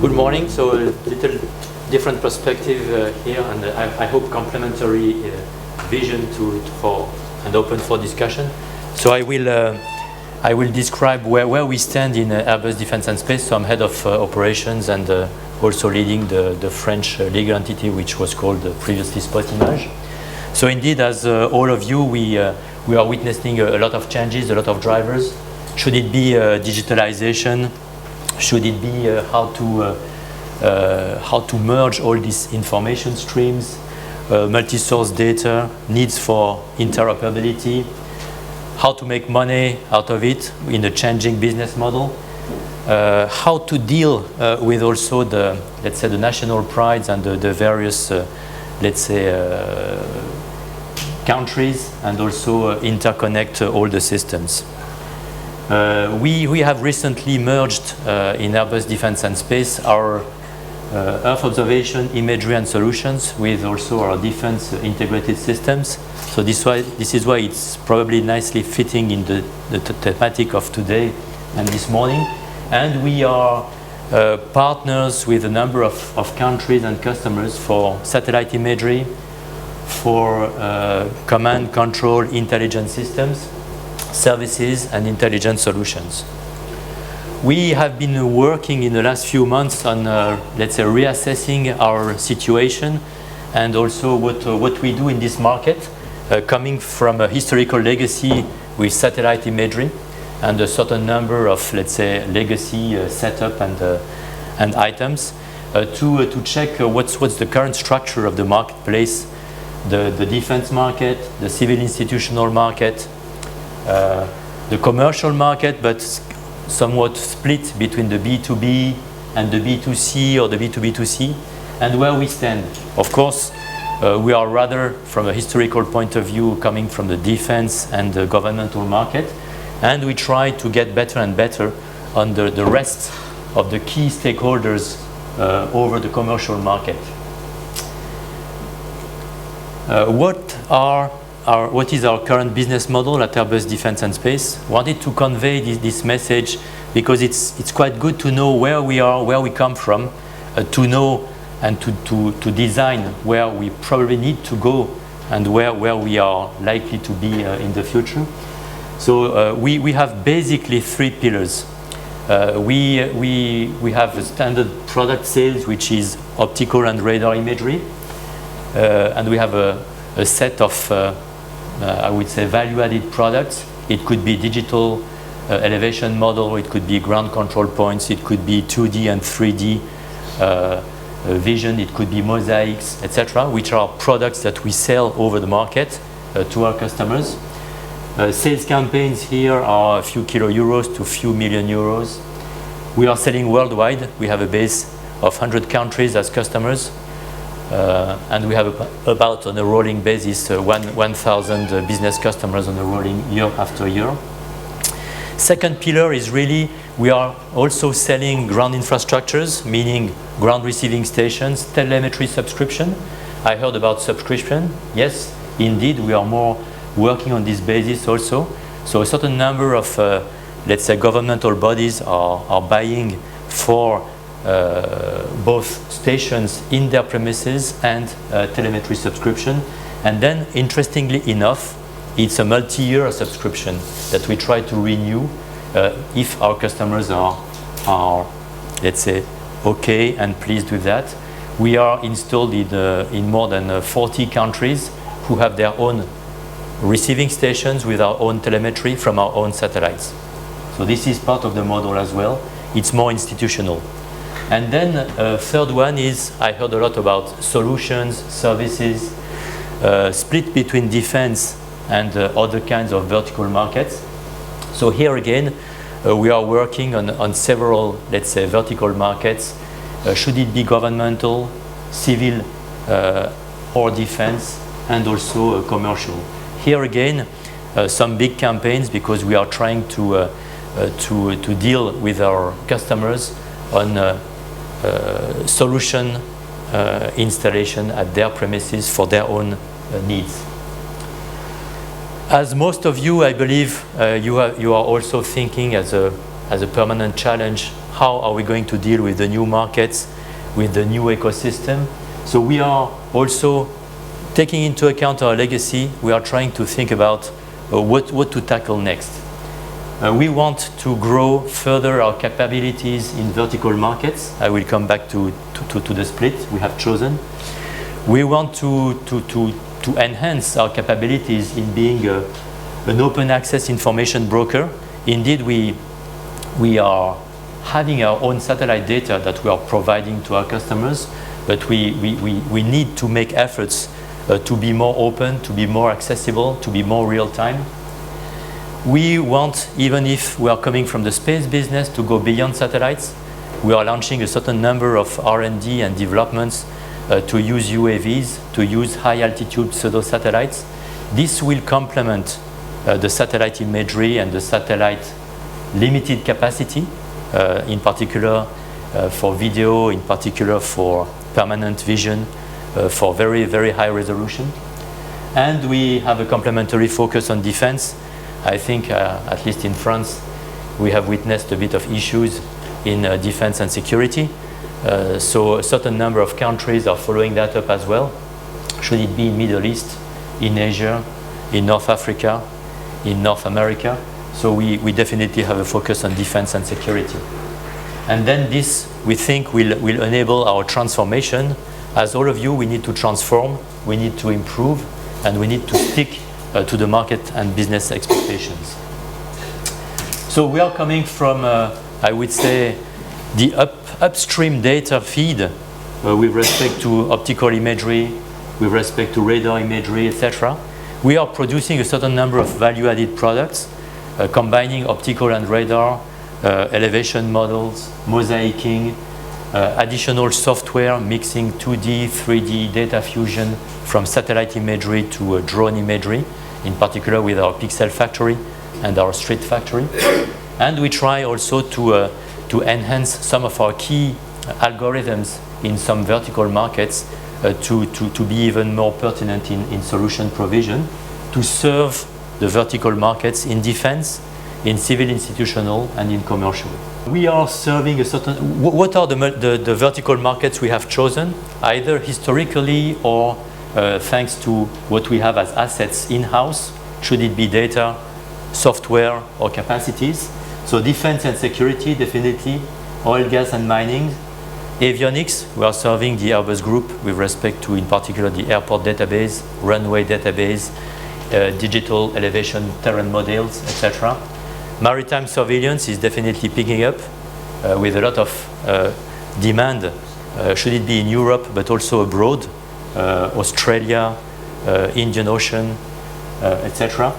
Good morning. So a little different perspective here, and I hope complementary vision and open for discussion. So I will describe where we stand in Airbus Defence and Space. So I'm head of operations and also leading the French legal entity, which was called previously Spotimage. So indeed, as all of you, we are witnessing a lot of changes, a lot of drivers. Should it be digitalization? Should it be how to merge all these information streams, multi-source data, needs for interoperability, how to make money out of it in a changing business model, how to deal with also let's say, the national prides and the various, let's say, countries, and also interconnect all the systems. We have recently merged in Airbus Defence and Space our Earth observation, imagery and solutions with also our defense integrated systems. So this is why it's probably nicely fitting in the thematic of today and this morning. And we are partners with a number of countries and customers for satellite imagery, for command, control, intelligence systems, services and intelligence solutions. We have been working in the last few months on, let's say, reassessing our situation and also what we do in this market, coming from a historical legacy with satellite imagery and a certain number of, let's say, legacy setup and items, to check what's the current structure of the marketplace, the defense market, the civil institutional market, the commercial market, but somewhat split between the B2B and the B2C or the B2B2C, and where we stand. Of course, we are rather, from a historical point of view, coming from the defense and the governmental market, and we try to get better and better on the rest of the key stakeholders over the commercial market. What is our current business model at Airbus Defence and Space? Wanted to convey this message because it's quite good to know where we are, where we come from, to know and to design where we probably need to go and where we are likely to be in the future. So we have basically three pillars. We have a standard product sales, which is optical and radar imagery, and we have a set of I would say value-added products. It could be digital elevation model, it could be ground control points, it could be 2D and 3D vision, it could be mosaics, etc., which are products that we sell over the market to our customers. Sales campaigns here are a few kilo euros to a few million euros. We are selling worldwide. We have a base of 100 countries as customers. And we have about, on a rolling basis, 1,000 business customers on a rolling year after year. Second pillar is really, we are also selling ground infrastructures, meaning ground receiving stations, telemetry subscription. I heard about subscription. Yes, indeed, we are more working on this basis also. So a certain number of, let's say, governmental bodies are buying for both stations in their premises and telemetry subscription. And then, interestingly enough, it's a multi-year subscription that we try to renew if our customers are, let's say, okay and pleased with that. We are installed in more than 40 countries who have their own receiving stations with our own telemetry from our own satellites. So this is part of the model as well. It's more institutional. And then third one is, I heard a lot about solutions, services, split between defense and other kinds of vertical markets. So here again, we are working on several, let's say, vertical markets. Should it be governmental, civil, or defense, and also commercial. Here again, some big campaigns, because we are trying to deal with our customers on solution installation at their premises for their own needs. As most of you, I believe, you are also thinking as a permanent challenge how are we going to deal with the new markets, with the new ecosystem. So we are also taking into account our legacy. We are trying to think about what to tackle next. We want to grow further our capabilities in vertical markets. I will come back to the split we have chosen. We want to enhance our capabilities in being an open access information broker. Indeed, we are having our own satellite data that we are providing to our customers, but we need to make efforts to be more open, to be more accessible, to be more real time. We want, even if we are coming from the space business, to go beyond satellites. We are launching a certain number of R&D and developments to use UAVs, to use high altitude pseudo satellites. This will complement the satellite imagery and the satellite limited capacity, in particular for video, in particular for permanent vision, for very, very high resolution. And we have a complementary focus on defense. I think, at least in France, we have witnessed a bit of issues in defense and security. So a certain number of countries are following that up as well. Should it be in Middle East, in Asia, in North Africa, in North America. So we definitely have a focus on defense and security. And then this, we think, will enable our transformation. As all of you, we need to transform, we need to improve, and we need to stick to the market and business expectations. So we are coming from, I would say, the upstream data feed with respect to optical imagery, with respect to radar imagery, etc. We are producing a certain number of value-added products, combining optical and radar, elevation models, mosaicing, additional software, mixing 2D, 3D data fusion from satellite imagery to drone imagery, in particular with our Pixel Factory and our Street Factory. And we try also to enhance some of our key algorithms in some vertical markets to be even more pertinent in solution provision, to serve the vertical markets in defense, in civil institutional, and in commercial. We are serving a certain, what are the vertical markets we have chosen, either historically or thanks to what we have as assets in-house, should it be data, software, or capacities. So defense and security, definitely, oil, gas, and mining. Avionics, we are serving the Airbus group with respect to, in particular, the airport database, runway database, digital elevation terrain models, etc. Maritime surveillance is definitely picking up with a lot of demand, should it be in Europe, but also abroad, Australia, Indian Ocean, etc.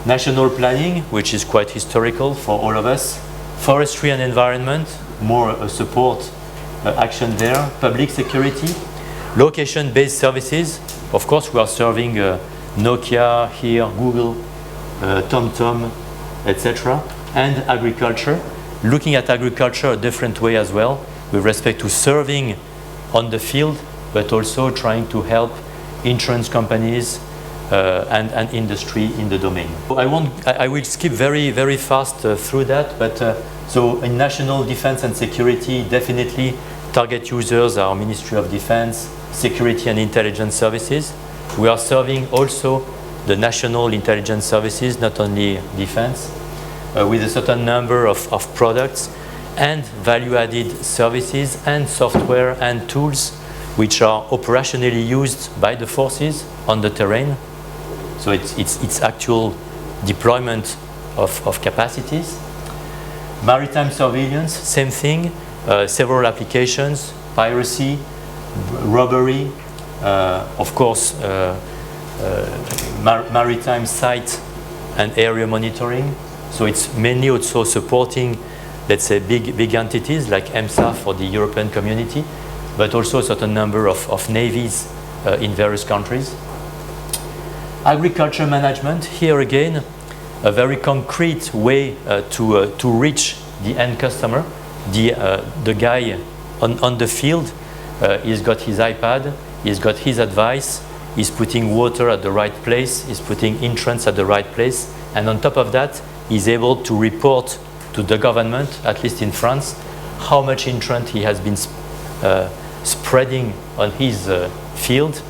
National planning, which is quite historical for all of us. Forestry and environment, more support action there. Public security. Location-based services. Of course, we are serving Nokia here, Google, TomTom, etc. And agriculture. Looking at agriculture a different way as well, with respect to serving on the field, but also trying to help insurance companies and industry in the domain. I will skip very, very fast through that, but so in national defense and security, definitely target users are Ministry of Defense, Security and Intelligence Services. We are serving also the national intelligence services, not only defense, with a certain number of products and value-added services and software and tools which are operationally used by the forces on the terrain. So it's actual deployment of capacities. Maritime surveillance, same thing, several applications, piracy, robbery, of course, maritime site and area monitoring. So it's mainly also supporting, let's say, big entities like EMSA for the European community, but also a certain number of navies in various countries. Agriculture management, here again, a very concrete way to reach the end customer. The guy on the field, he's got his iPad, he's got his advice, he's putting water at the right place, he's putting insurance at the right place, and on top of that, he's able to report to the government, at least in France, how much intrant he has been spreading on his field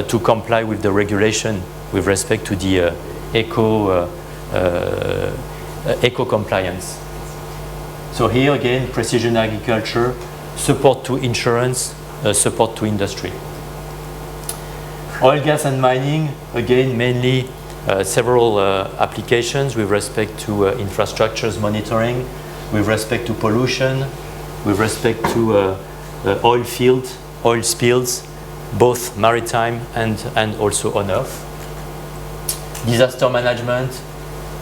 to comply with the regulation with respect to the eco compliance. So here again, precision agriculture, support to insurance, support to industry. Oil, gas and mining, again, mainly several applications with respect to infrastructures monitoring, with respect to pollution, with respect to oil field, oil spills, both maritime and also on earth. Disaster management,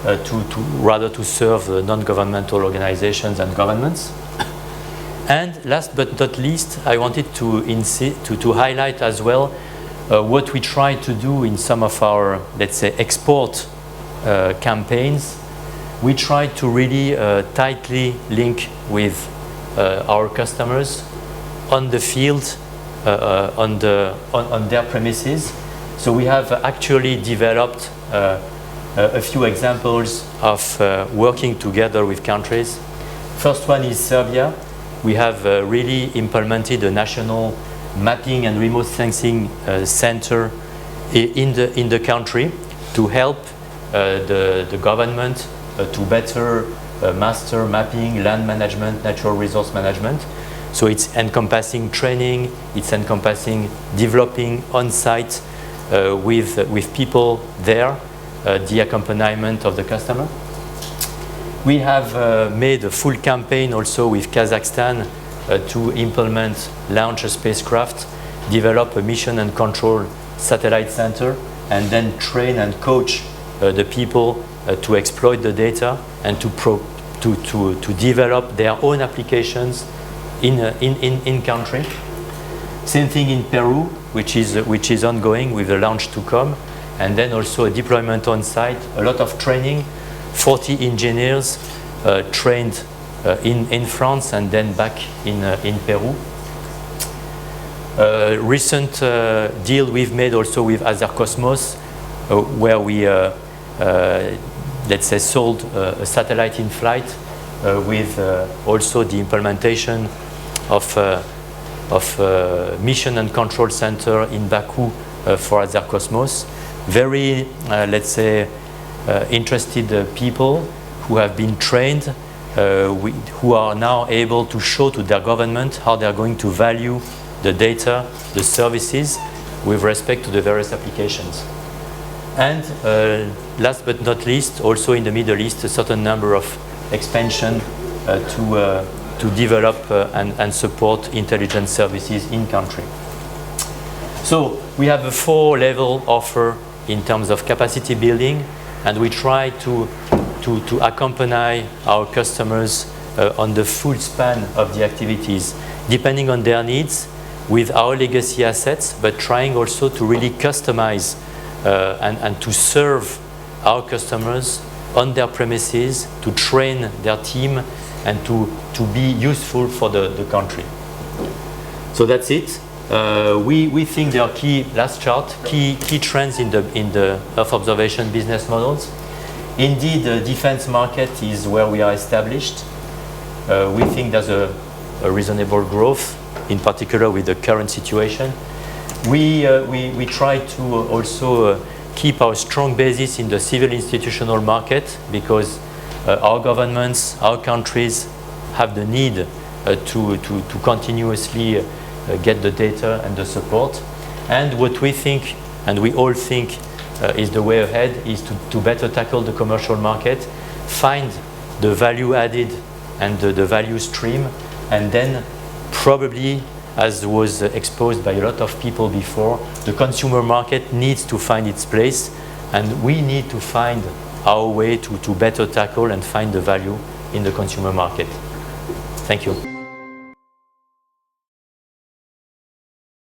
to serve non-governmental organizations and governments. And last but not least, I wanted to highlight as well what we try to do in some of our, let's say, export campaigns. We try to really tightly link with our customers on the field, on their premises. So we have actually developed a few examples of working together with countries. First one is Serbia. We have really implemented a national mapping and remote sensing center in the country to help the government to better master mapping, land management, natural resource management. So it's encompassing training, it's encompassing developing on-site with people there, the accompaniment of the customer. We have made a full campaign also with Kazakhstan to implement, launch a spacecraft, develop a mission and control satellite center, and then train and coach the people to exploit the data and to develop their own applications in country. Same thing in Peru, which is ongoing with the launch to come, and then also a deployment on site, a lot of training, 40 engineers trained in France and then back in Peru. Recent deal we've made also with Azercosmos, where we let's say sold a satellite in flight with also the implementation of mission and control center in Baku for Azercosmos. Very, let's say, interested people who have been trained, who are now able to show to their government how they are going to value the data, the services, with respect to the various applications. And last but not least, also in the Middle East, a certain number of expansion to develop and support intelligence services in country. So we have a 4-level offer in terms of capacity building, and we try to accompany our customers on the full span of the activities, depending on their needs, with our legacy assets, but trying also to really customize and to serve our customers on their premises, to train their team, and to be useful for the country. So that's it. We think there are key trends in the Earth observation business models. Indeed, the defense market is where we are established. We think there's a reasonable growth, in particular with the current situation. We try to also keep our strong basis in the civil institutional market, because our governments, our countries have the need to continuously get the data and the support. And what we think, and we all think, is the way ahead, is to better tackle the commercial market, find the value added and the value stream, and then probably, as was exposed by a lot of people before, the consumer market needs to find its place, and we need to find our way to better tackle and find the value in the consumer market. Thank you.